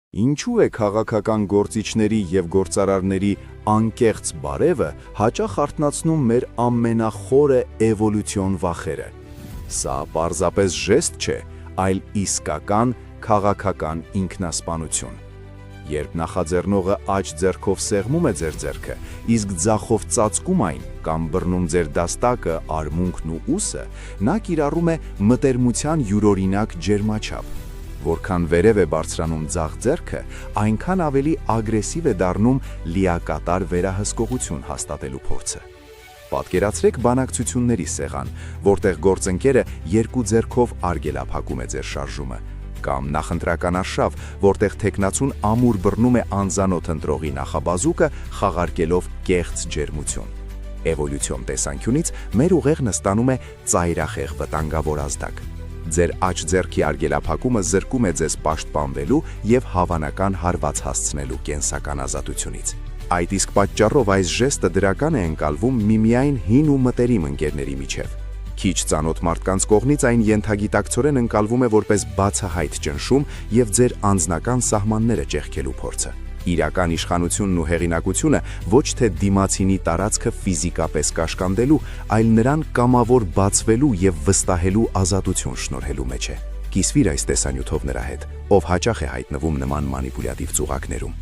Ինչու է քաղաքական գործիչների և գործարարների անկեղծ բարևը հաճախ արթնացնում մեր ամենախորը էվոլյուցիոն վախերը։ Սա պարզապես ժեստ չէ, այլ իսկական քաղաքական ինքնասպանություն։ Երբ նախաձեռնողը աջ ձեռքով սեղմում է ձեր ձեռքը, իսկ ձախով ծածկում այն կամ բռնում ձեր դաստակը, արմունկն ու ուսը, նա կիրառում է մտերմության յուրօրինակ ջերմաչափ։ Որքան վերև է բարձրանում ձախ ձեռքը, այնքան ավելի ագրեսիվ է դառնում լիակատար վերահսկողություն հաստատելու փորձը։ Պատկերացրեք բանակցությունների սեղան, որտեղ գործընկերը երկու ձեռքով արգելափակում է ձեր շարժումը, կամ նախընտրական արշավ, որտեղ թեկնածուն ամուր բռնում է անծանոթ ընտրողի նախաբազուկը, խաղարկելով կեղծ ջերմություն։ Էվոլյուցիոն տեսանկյունից մեր ուղեղն ստանում է ծայրախեղ վտանգավոր ազդակ։ Ձեր աջ ձեռքի արգելափակումը զրկում է ձեզ պաշտպանվելու և հավանական հարված հասցնելու կենսական ազատությունից։ Այդ իսկ պատճառով այս ժեստը դրական է ընկալվում միմիայն հին ու մտերիմ ընկերների միջև։ Քիչ ծանոթ մարդկանց կողմից այն ենթագիտակցորեն ընկալվում է որպես բացահայտ ճնշում և ձեր անձնական սահմանները ճեղքելու փորձը։ Իրական իշխանությունն ու հեղինակությունը ոչ թե դիմացինի տարածքը ֆիզիկապես կաշկանդելու, այլ նրան կամավոր բացվելու և վստահելու ազատություն շնորհելու մեջ է։ Կիսվիր այս տեսանյութով նրա հետ, ով հաճախ է հայտնվում նման մանիպուլյատիվ ծուղակներում։